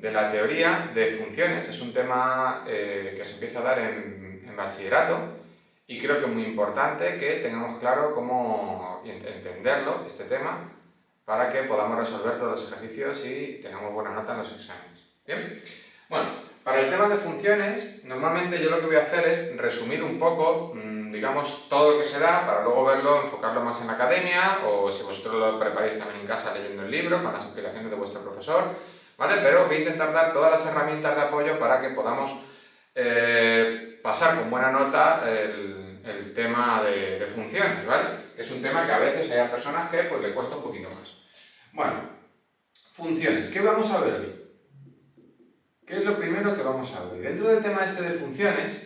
de la teoría de funciones. Es un tema que se empieza a dar en bachillerato y creo que es muy importante que tengamos claro cómo entenderlo, este tema, para que podamos resolver todos los ejercicios y tengamos buena nota en los exámenes. ¿Bien? Bueno, para el tema de funciones, normalmente yo lo que voy a hacer es resumir un poco, digamos, todo lo que se da para luego verlo, enfocarlo más en la academia o si vosotros lo preparáis también en casa leyendo el libro con las explicaciones de vuestro profesor, ¿vale? Pero voy a intentar dar todas las herramientas de apoyo para que podamos pasar con buena nota el tema de funciones, ¿vale? Es un tema que a veces hay personas que pues, le cuesta un poquito más. Bueno, funciones. ¿Qué vamos a ver hoy? ¿Qué es lo primero que vamos a ver? Dentro del tema este de funciones,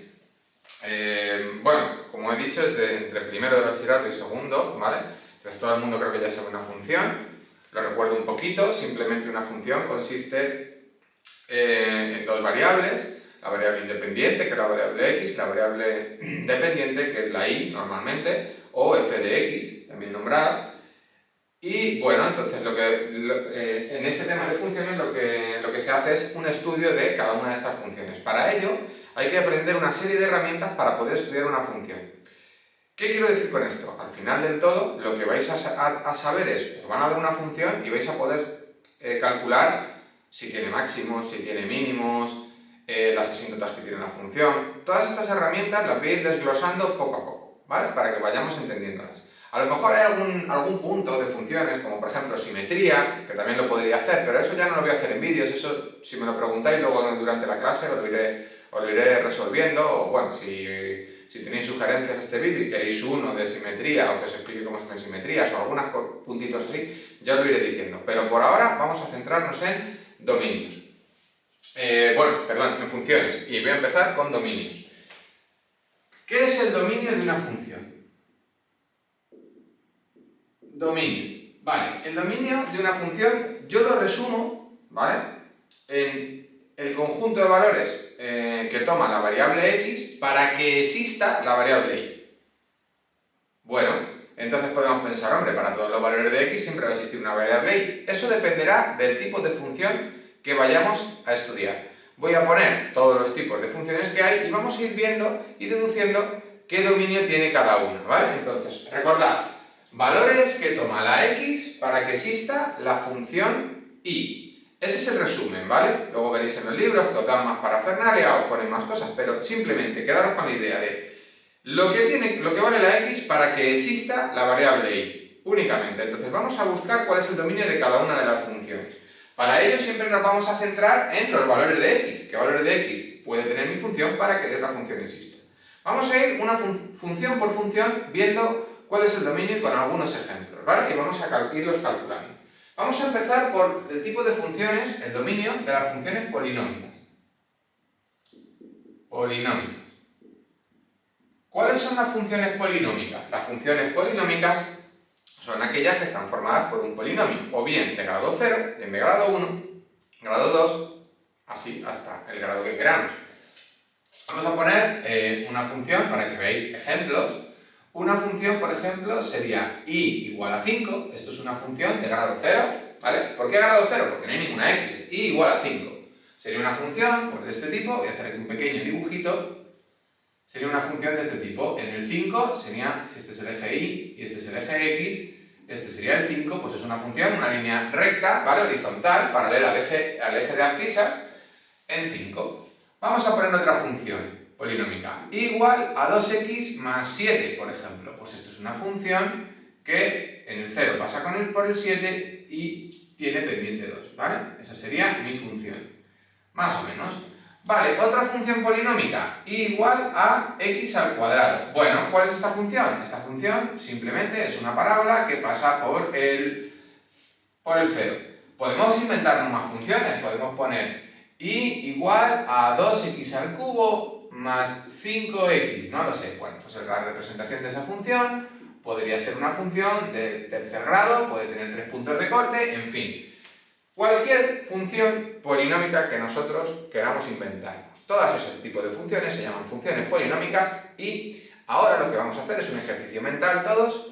bueno, como he dicho, es entre primero de bachillerato y segundo, ¿vale? Entonces todo el mundo creo que ya sabe una función. Lo recuerdo un poquito, simplemente una función consiste en dos variables, la variable independiente, que es la variable x, y la variable dependiente, que es la y normalmente, o f de x, también nombrada. Y bueno, entonces en este tema de funciones lo que se hace es un estudio de cada una de estas funciones. Para ello hay que aprender una serie de herramientas para poder estudiar una función. ¿Qué quiero decir con esto? Al final del todo, lo que vais a saber es, os van a dar una función y vais a poder calcular si tiene máximos, si tiene mínimos, las asíntotas que tiene la función. Todas estas herramientas las voy a ir desglosando poco a poco, ¿vale? Para que vayamos entendiéndolas. A lo mejor hay algún punto de funciones, como por ejemplo simetría, que también lo podría hacer, pero eso ya no lo voy a hacer en vídeos, eso si me lo preguntáis luego durante la clase os lo iré resolviendo, o bueno, si tenéis sugerencias a este vídeo y queréis uno de simetría o que os explique cómo se hacen simetrías o algunos puntitos así, ya os lo iré diciendo. Pero por ahora vamos a centrarnos en dominios. En funciones. Y voy a empezar con dominios. ¿Qué es el dominio de una función? Dominio. Vale, el dominio de una función yo lo resumo, ¿vale? En el conjunto de valores que toma la variable x para que exista la variable y. Bueno, entonces podemos pensar, hombre, para todos los valores de x siempre va a existir una variable y. Eso dependerá del tipo de función que vayamos a estudiar. Voy a poner todos los tipos de funciones que hay y vamos a ir viendo y deduciendo qué dominio tiene cada una, ¿vale? Entonces, recordad, valores que toma la x para que exista la función y. Ese es el resumen, ¿vale? Luego veréis en los libros que os dan más parafernalia o ponen más cosas, pero simplemente quedaros con la idea de lo que vale la x para que exista la variable y, únicamente. Entonces vamos a buscar cuál es el dominio de cada una de las funciones. Para ello siempre nos vamos a centrar en los valores de x. ¿Qué valores de x puede tener mi función para que la función exista? Vamos a ir una función por función viendo cuál es el dominio con algunos ejemplos, ¿vale? Y vamos a irlos calculando. Vamos a empezar por el tipo de funciones, el dominio de las funciones polinómicas. Polinómicas. ¿Cuáles son las funciones polinómicas? Las funciones polinómicas son aquellas que están formadas por un polinomio, o bien de grado 0, bien de grado 1, grado 2, así hasta el grado que queramos. Vamos a poner una función para que veáis ejemplos. Una función, por ejemplo, sería y igual a 5. Esto es una función de grado 0, ¿vale? ¿Por qué grado 0? Porque no hay ninguna x. Y igual a 5. Sería una función pues, de este tipo. Voy a hacer aquí un pequeño dibujito. Sería una función de este tipo. En el 5 sería, si este es el eje y y este es el eje x, este sería el 5, pues es una función, una línea recta, ¿vale? Horizontal, paralela al eje de abscisas, en 5. Vamos a poner otra función polinómica, igual a 2x más 7, por ejemplo. Pues esto es una función que en el 0 pasa por el 7 y tiene pendiente 2, ¿vale? Esa sería mi función, más o menos. Vale, otra función polinómica, igual a x al cuadrado. Bueno, ¿cuál es esta función? Esta función simplemente es una parábola que pasa por el 0. Podemos inventarnos más funciones, podemos poner y igual a 2x al cubo más 5x, no lo sé. Bueno, pues la representación de esa función podría ser una función de tercer grado, puede tener 3 puntos de corte, en fin. Cualquier función polinómica que nosotros queramos inventarnos. Todas ese tipo de funciones se llaman funciones polinómicas y ahora lo que vamos a hacer es un ejercicio mental todos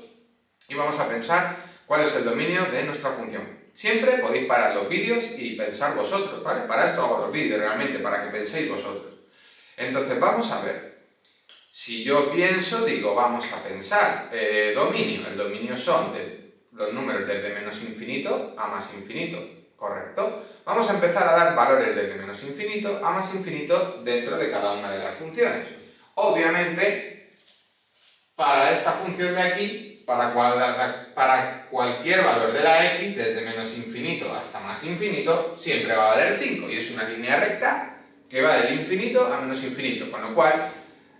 y vamos a pensar cuál es el dominio de nuestra función. Siempre podéis parar los vídeos y pensar vosotros, ¿vale? Para esto hago los vídeos realmente, para que penséis vosotros. Entonces vamos a ver. Si yo pienso, digo, vamos a pensar dominio. El dominio son los números desde menos infinito a más infinito, ¿correcto? Vamos a empezar a dar valores desde menos infinito a más infinito dentro de cada una de las funciones. Obviamente, para esta función de aquí, para cualquier valor de la x, desde menos infinito hasta más infinito, siempre va a valer 5, y es una línea recta que va del infinito a menos infinito, con lo cual,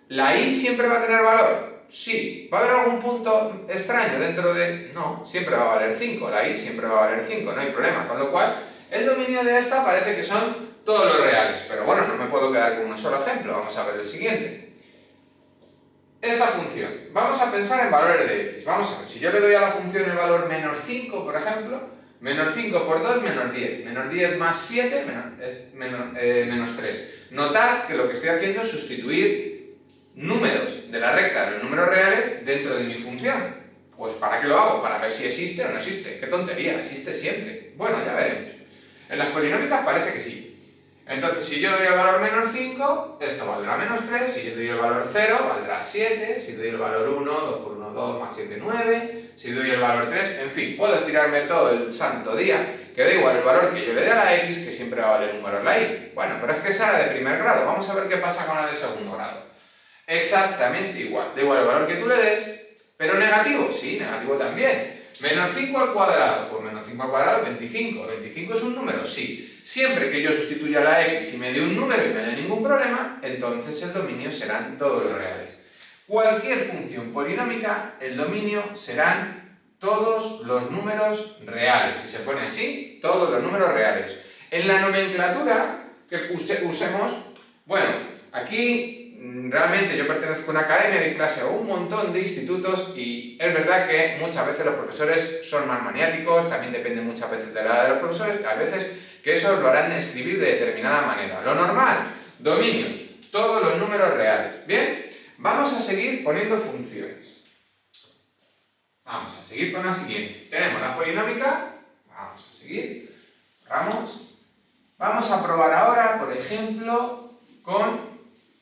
¿la y siempre va a tener valor? Sí. ¿Va a haber algún punto extraño dentro de...? No, siempre va a valer 5, la y siempre va a valer 5, no hay problema, con lo cual, el dominio de esta parece que son todos los reales, pero bueno, no me puedo quedar con un solo ejemplo, vamos a ver el siguiente. Esta función, vamos a pensar en valores de x, vamos a ver, si yo le doy a la función el valor menos 5, por ejemplo, menos 5 por 2, menos 10, menos 10 más 7, menos 3. Notad que lo que estoy haciendo es sustituir números de la recta de los números reales dentro de mi función. Pues ¿para qué lo hago? Para ver si existe o no existe. ¡Qué tontería! Existe siempre. Bueno, ya veremos. En las polinómicas parece que sí. Entonces, si yo doy el valor menos 5, esto valdrá menos 3, si yo doy el valor 0, valdrá 7, si doy el valor 1, 2 por 1, 2, más 7, 9, si doy el valor 3, en fin, puedo tirarme todo el santo día, que da igual el valor que yo le dé a la x, que siempre va a valer un valor la y. Bueno, pero es que esa era de primer grado, vamos a ver qué pasa con la de segundo grado. Exactamente igual, da igual el valor que tú le des, pero negativo, sí, negativo también. Menos 5 al cuadrado, pues menos 5 al cuadrado, 25. ¿25 es un número? Sí. Siempre que yo sustituya la x y me dé un número y no haya ningún problema, entonces el dominio serán todos los reales. Cualquier función polinómica, el dominio serán todos los números reales. Si se pone así, todos los números reales. En la nomenclatura que usemos, bueno, aquí realmente yo pertenezco a una academia de clase a un montón de institutos y es verdad que muchas veces los profesores son más maniáticos, también depende muchas veces de la edad de los profesores, a veces que eso lo harán escribir de determinada manera. Lo normal, dominio, todos los números reales. Bien, vamos a seguir poniendo funciones. Vamos a seguir con la siguiente. Tenemos la polinómica, vamos a seguir, borramos. Vamos a probar ahora, por ejemplo,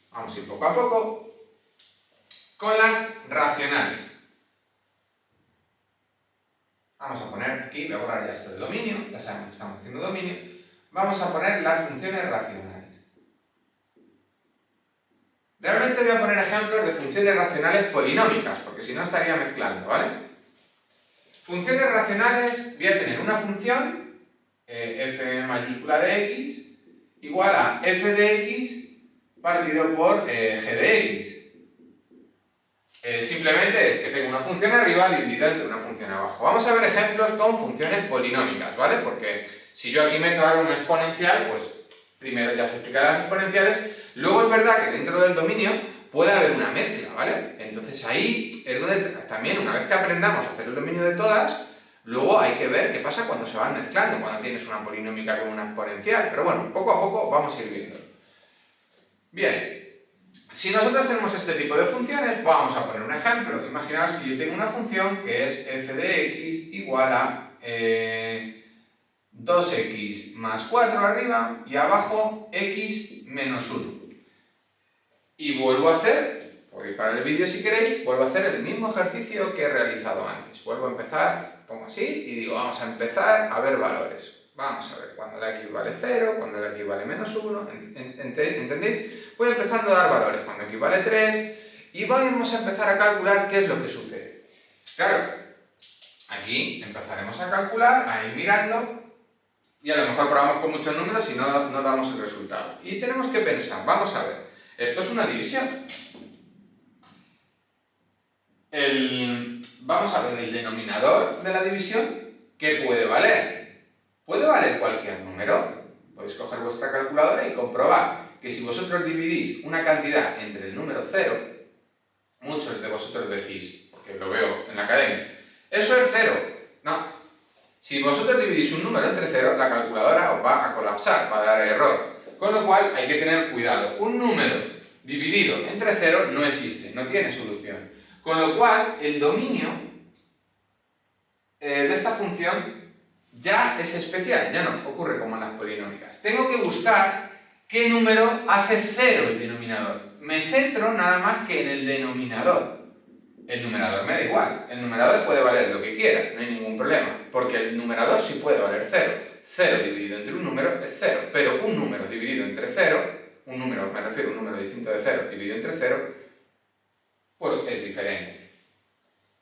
vamos a ir poco a poco, con las racionales. Vamos a poner aquí, voy a borrar ya esto del dominio, ya sabemos que estamos haciendo dominio. Vamos a poner las funciones racionales. Realmente voy a poner ejemplos de funciones racionales polinómicas, porque si no estaría mezclando, ¿vale? Funciones racionales, voy a tener una función, f mayúscula de x, igual a f de x partido por g de x. Simplemente es que tengo una función arriba dividida entre una función abajo. Vamos a ver ejemplos con funciones polinómicas, ¿vale? Porque si yo aquí meto algo en exponencial, pues primero ya os explicaré las exponenciales, luego es verdad que dentro del dominio puede haber una mezcla, ¿vale? Entonces ahí es donde también, una vez que aprendamos a hacer el dominio de todas, luego hay que ver qué pasa cuando se van mezclando, cuando tienes una polinómica con una exponencial. Pero bueno, poco a poco vamos a ir viendo. Bien. Si nosotros tenemos este tipo de funciones, vamos a poner un ejemplo. Imaginaos que yo tengo una función que es f de x igual a 2x más 4 arriba y abajo x menos 1. Y vuelvo a hacer, podéis parar el vídeo si queréis, vuelvo a hacer el mismo ejercicio que he realizado antes. Vuelvo a empezar, pongo así y digo, vamos a empezar a ver valores. Vamos a ver cuando la x vale 0, cuando la x vale menos 1, ¿entendéis? Voy empezando a dar valores cuando x vale 3 y vamos a empezar a calcular qué es lo que sucede. Claro, aquí empezaremos a calcular, a ir mirando y a lo mejor probamos con muchos números y no damos el resultado. Y tenemos que pensar, vamos a ver, esto es una división. Vamos a ver el denominador de la división, ¿qué puede valer? ¿Puede valer cualquier número? Podéis coger vuestra calculadora y comprobar que si vosotros dividís una cantidad entre el número 0, muchos de vosotros decís, porque lo veo en la academia, ¿eso es 0? No. Si vosotros dividís un número entre 0, la calculadora os va a colapsar, va a dar error. Con lo cual hay que tener cuidado. Un número dividido entre 0 no existe, no tiene solución. Con lo cual, el dominio de esta función ya es especial, ya no ocurre como en las polinómicas. Tengo que buscar qué número hace 0 el denominador. Me centro nada más que en el denominador. El numerador me da igual. El numerador puede valer lo que quieras, no hay ningún problema. Porque el numerador sí puede valer 0. 0 dividido entre un número es 0. Pero un número dividido entre 0, un número, me refiero a un número distinto de 0 dividido entre 0, pues es diferente.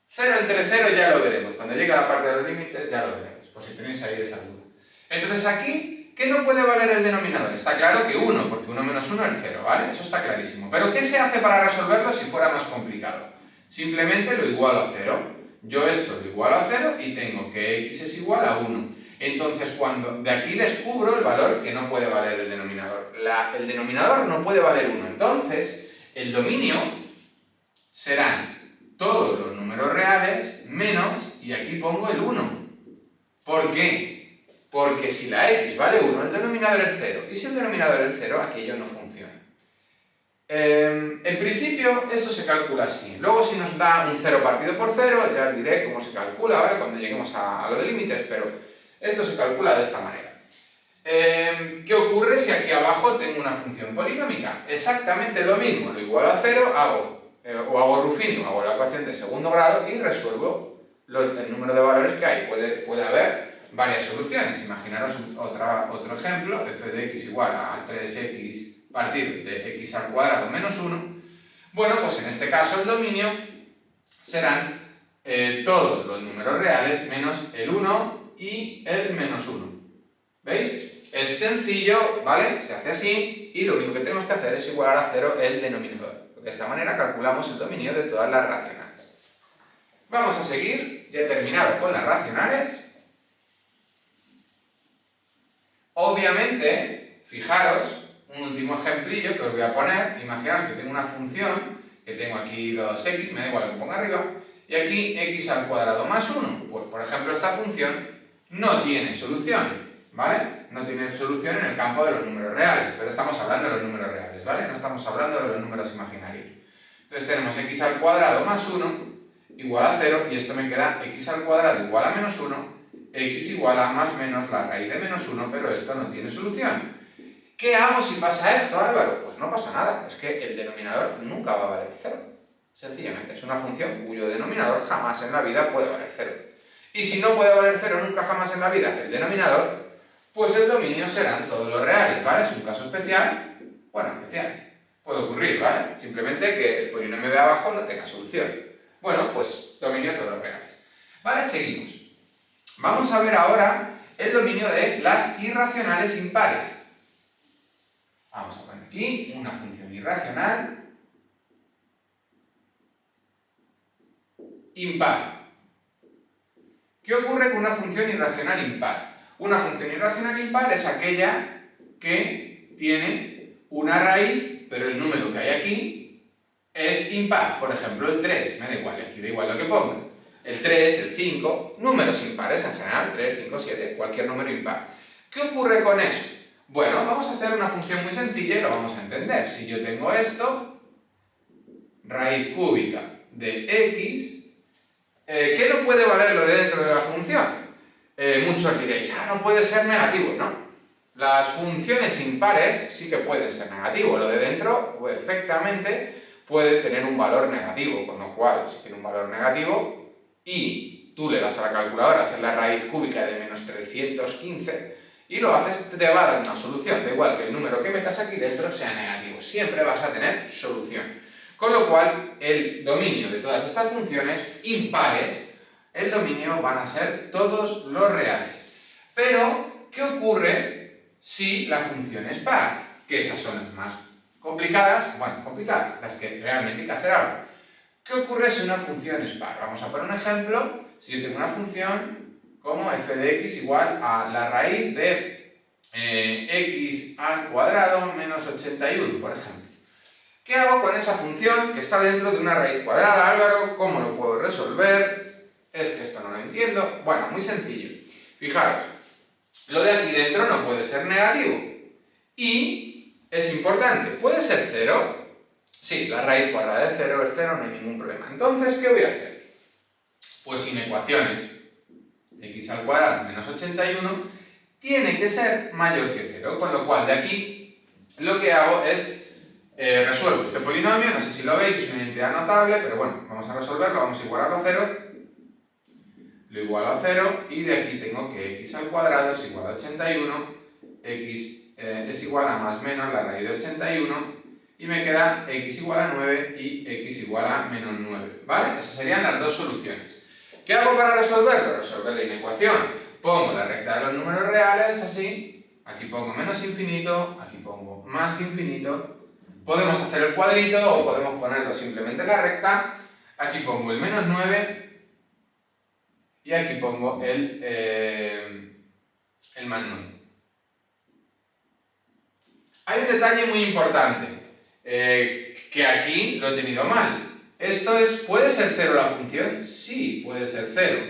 0 entre 0 ya lo veremos. Cuando llegue a la parte de los límites ya lo veremos. Por si tenéis ahí esa duda. Entonces aquí, ¿qué no puede valer el denominador? Está claro que 1, porque 1 menos 1 es 0, ¿vale? Eso está clarísimo. Pero ¿qué se hace para resolverlo si fuera más complicado? Simplemente lo igualo a 0. Yo esto lo igualo a 0 y tengo que x es igual a 1. Entonces, cuando de aquí descubro el valor que no puede valer el denominador. El denominador no puede valer 1. Entonces, el dominio serán todos los números reales menos, y aquí pongo el 1. ¿Por qué? Porque si la x vale 1, el denominador es 0. Y si el denominador es 0, aquello no funciona. En principio, esto se calcula así. Luego, si nos da un 0 partido por 0, ya os diré cómo se calcula, ¿vale? Cuando lleguemos a lo de límites, pero esto se calcula de esta manera. ¿Qué ocurre si aquí abajo tengo una función polinómica? Exactamente lo mismo. Lo igualo a 0, hago Ruffini, hago la ecuación de segundo grado y resuelvo el número de valores que hay. Puede haber varias soluciones. Imaginaros otro ejemplo, f de x igual a 3x partido de x al cuadrado menos 1. Bueno, pues en este caso el dominio serán todos los números reales menos el 1 y el menos 1. ¿Veis? Es sencillo, ¿vale? Se hace así y lo único que tenemos que hacer es igualar a 0 el denominador. De esta manera calculamos el dominio de todas las racionales. Vamos a seguir, ya he terminado con las racionales. Obviamente, fijaros, un último ejemplillo que os voy a poner. Imaginaos que tengo una función, que tengo aquí 2x, me da igual lo que ponga arriba, y aquí x al cuadrado más 1. Pues, por ejemplo, esta función no tiene solución, ¿vale? No tiene solución en el campo de los números reales, pero estamos hablando de los números reales, ¿vale? No estamos hablando de los números imaginarios. Entonces tenemos x al cuadrado más 1 igual a 0, y esto me queda x al cuadrado igual a menos 1, x igual a más menos la raíz de menos 1, pero esto no tiene solución. ¿Qué hago si pasa esto, Álvaro? Pues no pasa nada, es que el denominador nunca va a valer 0. Sencillamente, es una función cuyo denominador jamás en la vida puede valer 0. Y si no puede valer 0 nunca jamás en la vida el denominador, pues el dominio serán todos los reales, ¿vale? Es un caso especial, bueno, especial, puede ocurrir, ¿vale? Simplemente que el polinomio de abajo no tenga solución. Bueno, pues dominio de todos los reales. ¿Vale? Seguimos. Vamos a ver ahora el dominio de las irracionales impares. Vamos a poner aquí una función irracional impar. ¿Qué ocurre con una función irracional impar? Una función irracional impar es aquella que tiene una raíz, pero el número que hay aquí es impar. Por ejemplo, el 3, me da igual, aquí da igual lo que ponga. El 3, el 5, números impares en general, 3, 5, 7, cualquier número impar. ¿Qué ocurre con eso? Bueno, vamos a hacer una función muy sencilla y lo vamos a entender. Si yo tengo esto, raíz cúbica de x, ¿qué no puede valer lo de dentro de la función? Muchos diréis, no puede ser negativo, ¿no? Las funciones impares sí que pueden ser negativos. Lo de dentro perfectamente puede tener un valor negativo, con lo cual, si tiene un valor negativo y tú le das a la calculadora, haces la raíz cúbica de menos 315, y lo haces, te va a dar una solución. Da igual que el número que metas aquí dentro sea negativo, siempre vas a tener solución. Con lo cual, el dominio de todas estas funciones impares, el dominio van a ser todos los reales. Pero, ¿qué ocurre si la función es par? Que esas son las más complicadas, las que realmente hay que hacer algo. ¿Qué ocurre si una función es par? Vamos a poner un ejemplo. Si yo tengo una función como f de x igual a la raíz de x al cuadrado menos 81, por ejemplo. ¿Qué hago con esa función que está dentro de una raíz cuadrada, Álvaro? ¿Cómo lo puedo resolver? Es que esto no lo entiendo. Bueno, muy sencillo. Fijaros, lo de aquí dentro no puede ser negativo. Y es importante, ¿puede ser 0? Sí, la raíz cuadrada de 0 es 0, no hay ningún problema. Entonces, ¿qué voy a hacer? Pues sin ecuaciones. x al cuadrado menos 81 tiene que ser mayor que 0, con lo cual de aquí lo que hago es resuelvo este polinomio, no sé si lo veis, es una identidad notable, pero bueno, vamos a resolverlo, vamos a igualarlo a 0, lo igualo a 0 y de aquí tengo que x al cuadrado es igual a 81, x es igual a más menos la raíz de 81 y me queda x igual a 9 y x igual a menos 9, ¿vale? Esas serían las dos soluciones. ¿Qué hago para resolverlo? Resolver la inecuación. Pongo la recta de los números reales, así, aquí pongo menos infinito, aquí pongo más infinito, podemos hacer el cuadrito o podemos ponerlo simplemente en la recta, aquí pongo el menos 9 y aquí pongo el más 9. Hay un detalle muy importante, que aquí lo he tenido mal. Esto es, ¿puede ser 0 la función? Sí, puede ser 0.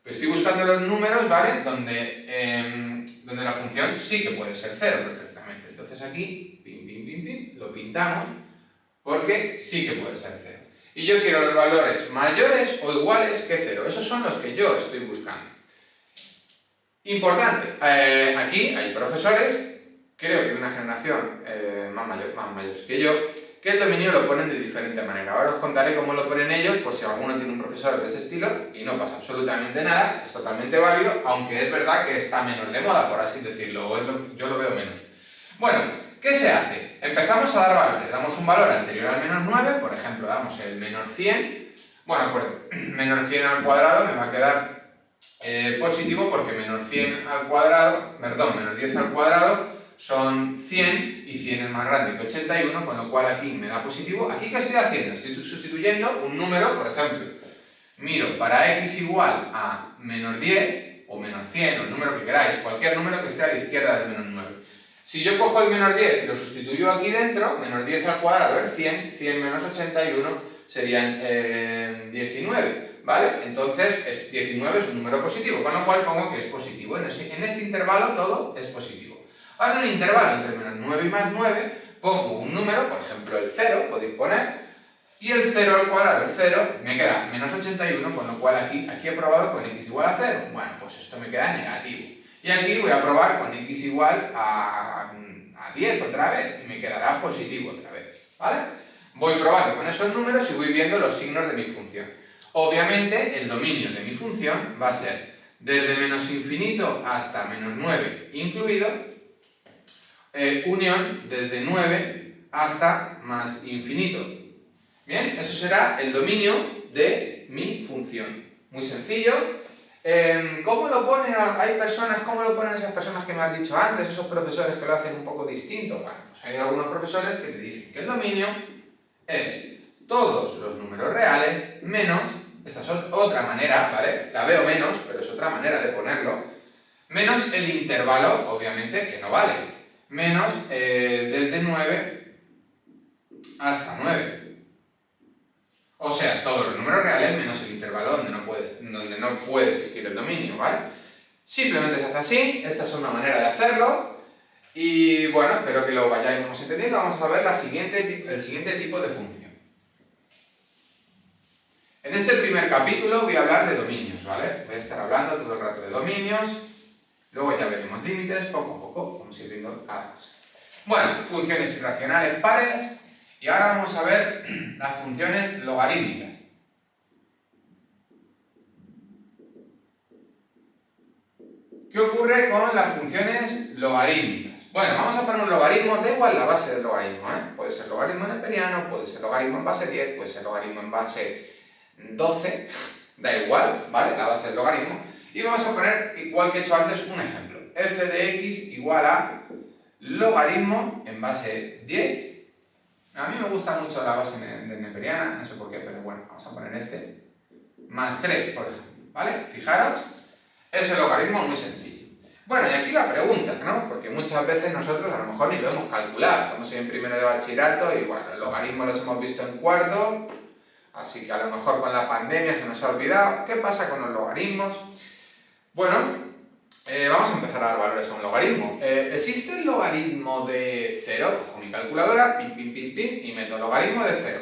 Pues estoy buscando los números, ¿vale? Donde la función sí que puede ser 0 perfectamente. Entonces aquí, pim, pim, pim, pim, lo pintamos porque sí que puede ser 0. Y yo quiero los valores mayores o iguales que 0. Esos son los que yo estoy buscando. Importante, aquí hay profesores, creo que de una generación más mayores que yo, que el dominio lo ponen de diferente manera. Ahora os contaré cómo lo ponen ellos, por si alguno tiene un profesor de ese estilo, y no pasa absolutamente nada, es totalmente válido, aunque es verdad que está menos de moda, por así decirlo, o yo lo veo menos. Bueno, ¿qué se hace? Empezamos a dar valores, damos un valor anterior al menos 9, por ejemplo, damos el menos 100, bueno, pues menos 100 al cuadrado me va a quedar positivo porque menos 100 al cuadrado, perdón, menos 10 al cuadrado son 100 y 100 es más grande que 81, con lo cual aquí me da positivo. ¿Aquí qué estoy haciendo? Estoy sustituyendo un número, por ejemplo, miro para x igual a menos 10 o menos 100 o el número que queráis, cualquier número que esté a la izquierda del menos 9. Si yo cojo el menos 10 y lo sustituyo aquí dentro, menos 10 al cuadrado es 100, 100 menos 81 serían 19, ¿vale? Entonces 19 es un número positivo, con lo cual pongo que es positivo. En este intervalo todo es positivo. Ahora en el intervalo entre menos 9 y más 9 pongo un número, por ejemplo el 0, podéis poner, y el 0 al cuadrado, el 0, me queda menos 81, con lo cual aquí he probado con x igual a 0. Bueno, pues esto me queda negativo. Y aquí voy a probar con x igual a 10 otra vez, y me quedará positivo otra vez, ¿vale? Voy probando con esos números y voy viendo los signos de mi función. Obviamente el dominio de mi función va a ser desde menos infinito hasta menos 9 incluido, unión desde 9 hasta más infinito. Bien, eso será el dominio de mi función. Muy sencillo. ¿Cómo lo ponen? Hay personas, ¿cómo lo ponen esas personas que me has dicho antes? Esos profesores que lo hacen un poco distinto. Bueno, pues hay algunos profesores que te dicen que el dominio es todos los números reales menos, esta es otra manera, ¿vale? La veo menos, pero es otra manera de ponerlo, menos el intervalo, obviamente, que no vale, menos desde 9 hasta 9. O sea, todos los números reales menos el intervalo donde no puede existir el dominio, ¿vale? Simplemente se hace así, esta es una manera de hacerlo, y bueno, espero que lo vayamos entendiendo. Vamos a ver el siguiente tipo de función. En este primer capítulo voy a hablar de dominios, ¿vale? Voy a estar hablando todo el rato de dominios, luego ya veremos límites, poco a poco vamos a ir viendo cada cosa. Bueno, funciones irracionales pares, y ahora vamos a ver las funciones logarítmicas. ¿Qué ocurre con las funciones logarítmicas? Bueno, vamos a poner un logaritmo, da igual la base del logaritmo, ¿eh? Puede ser logaritmo neperiano, puede ser logaritmo en base 10, puede ser logaritmo en base 12, da igual, ¿vale? La base del logaritmo. Y vamos a poner, igual que he hecho antes, un ejemplo. F de x igual a logaritmo en base 10. A mí me gusta mucho la base de neperiana, no sé por qué, pero bueno, vamos a poner este. Más 3, por ejemplo, ¿vale? Fijaros, ese logaritmo es muy sencillo. Bueno, y aquí la pregunta, ¿no? Porque muchas veces nosotros a lo mejor ni lo hemos calculado, estamos en primero de bachillerato y bueno, el logaritmo los hemos visto en cuarto, así que a lo mejor con la pandemia se nos ha olvidado. ¿Qué pasa con los logaritmos? Bueno, vamos a empezar a dar valores a un logaritmo. ¿Existe el logaritmo de 0? Cojo mi calculadora, pim, pim, pim, pim, y meto logaritmo de 0.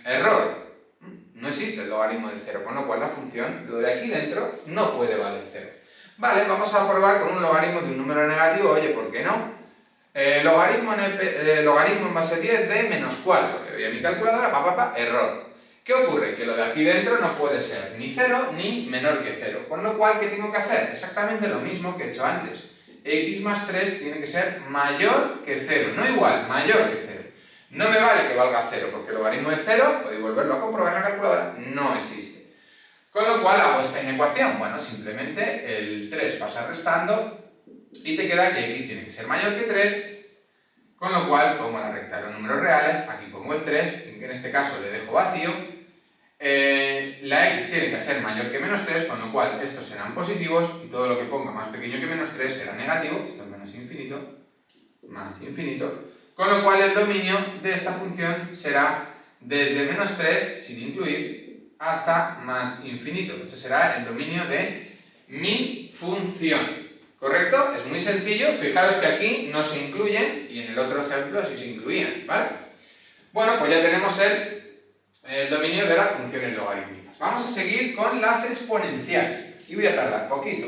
Error. No existe el logaritmo de 0, con lo cual la función, lo de aquí dentro, no puede valer 0. Vale, vamos a probar con un logaritmo de un número negativo, oye, ¿por qué no? Logaritmo en base 10 de menos 4. Le doy a mi calculadora, error. ¿Qué ocurre? Que lo de aquí dentro no puede ser ni 0 ni menor que 0. Con lo cual, ¿qué tengo que hacer? Exactamente lo mismo que he hecho antes. X más 3 tiene que ser mayor que 0. No igual, mayor que 0. No me vale que valga 0, porque el logaritmo de 0, podéis volverlo a comprobar en la calculadora, no existe. Con lo cual hago esta inecuación. Bueno, simplemente el 3 pasa restando y te queda que x tiene que ser mayor que 3, con lo cual pongo la recta de los números reales, aquí pongo el 3, que en este caso le dejo vacío. La x tiene que ser mayor que menos 3, con lo cual estos serán positivos y todo lo que ponga más pequeño que menos 3 será negativo, esto es menos infinito, más infinito, con lo cual el dominio de esta función será desde menos 3, sin incluir, hasta más infinito. Ese será el dominio de mi función. ¿Correcto? Es muy sencillo, fijaros que aquí no se incluyen y en el otro ejemplo sí se incluían, ¿vale? Bueno, pues ya tenemos el dominio de las funciones logarítmicas. Vamos a seguir con las exponenciales y voy a tardar poquito.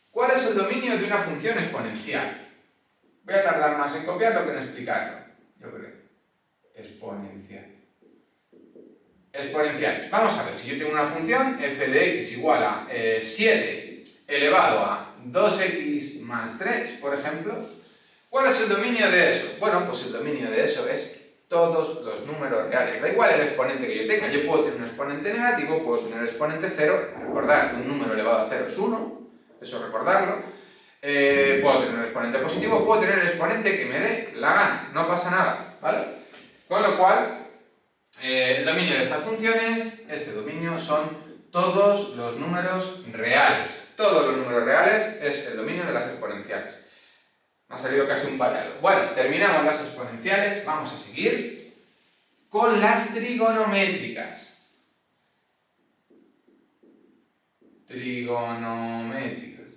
¿Cuál es el dominio de una función exponencial? Voy a tardar más en copiarlo que en explicarlo, yo creo. Exponencial. Exponenciales. Vamos a ver, si yo tengo una función f de x igual a 7 elevado a 2x más 3, por ejemplo, ¿cuál es el dominio de eso? Bueno, pues el dominio de eso es todos los números reales. Da igual el exponente que yo tenga. Yo puedo tener un exponente negativo, puedo tener el exponente 0. Recordad que un número elevado a 0 es 1. Eso recordarlo. Puedo tener un exponente positivo, puedo tener el exponente que me dé la gana. No pasa nada, ¿vale? Con lo cual, el dominio de estas funciones, este dominio son todos los números reales. Todos los números reales es el dominio de las exponenciales. Me ha salido casi un pareado. Bueno, terminamos las exponenciales, vamos a seguir con las trigonométricas. Trigonométricas.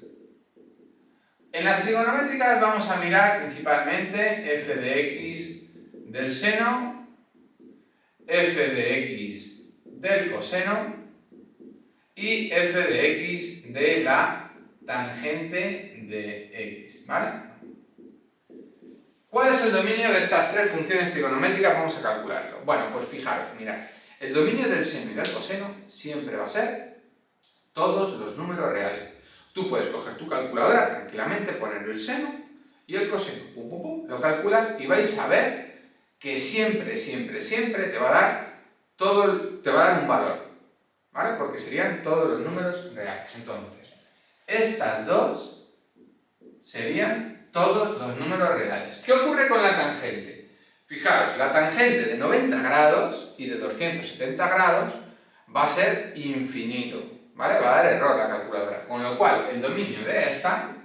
En las trigonométricas vamos a mirar principalmente f de x del seno, f de x del coseno y f de x de la tangente de x, ¿vale? ¿Cuál es el dominio de estas tres funciones trigonométricas? Vamos a calcularlo. Bueno, pues fijaros, mirad, el dominio del seno y del coseno siempre va a ser todos los números reales. Tú puedes coger tu calculadora tranquilamente, poner el seno y el coseno, pum, pum, pum, lo calculas y vais a ver que siempre, siempre, siempre te va a dar un valor, ¿vale? Porque serían todos los números reales. Entonces, estas dos serían todos los números reales. ¿Qué ocurre con la tangente? Fijaros, la tangente de 90 grados y de 270 grados va a ser infinito, ¿vale? Va a dar error la calculadora. Con lo cual, el dominio de esta,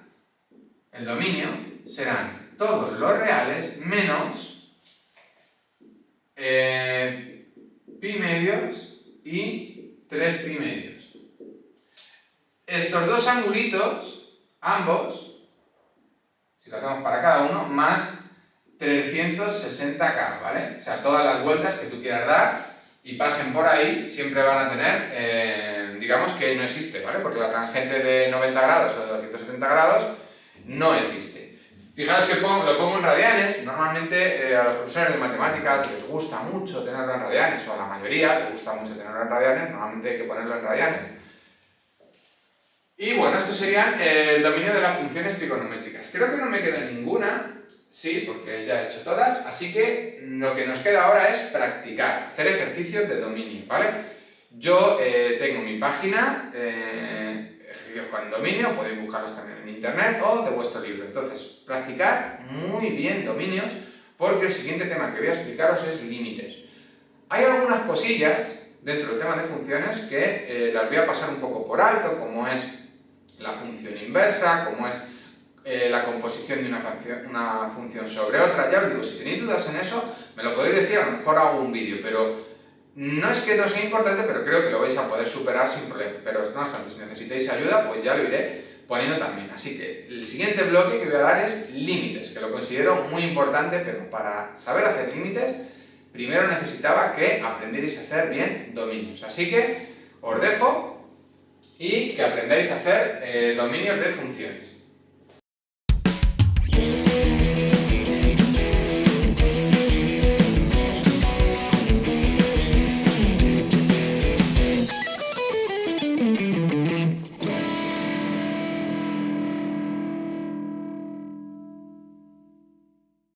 el dominio serán todos los reales menos pi medios y 3 pi medios. Estos dos angulitos, ambos, si lo hacemos para cada uno, más 360K, ¿vale? O sea, todas las vueltas que tú quieras dar y pasen por ahí, siempre van a tener, digamos que no existe, ¿vale? Porque la tangente de 90 grados o de 270 grados no existe. Fijaos que lo pongo en radianes. Normalmente a los profesores de matemáticas les gusta mucho tenerlo en radianes, o a la mayoría les gusta mucho tenerlo en radianes, normalmente hay que ponerlo en radianes. Y bueno, esto sería el dominio de las funciones trigonométricas. Creo que no me queda ninguna, sí, porque ya he hecho todas, así que lo que nos queda ahora es practicar, hacer ejercicios de dominio, ¿vale? Yo tengo mi página, ejercicios con dominio, podéis buscarlos también en internet o de vuestro libro. Entonces, practicar muy bien dominios, porque el siguiente tema que voy a explicaros es límites. Hay algunas cosillas dentro del tema de funciones que las voy a pasar un poco por alto, como es la función inversa, como es la composición de una función sobre otra. Ya os digo, si tenéis dudas en eso, me lo podéis decir, a lo mejor hago un vídeo, pero no es que no sea importante, pero creo que lo vais a poder superar sin problema. Pero no obstante, si necesitáis ayuda, pues ya lo iré poniendo también. Así que el siguiente bloque que voy a dar es límites, que lo considero muy importante, pero para saber hacer límites, primero necesitaba que aprendierais a hacer bien dominios. Así que os dejo y que aprendáis a hacer dominios de funciones.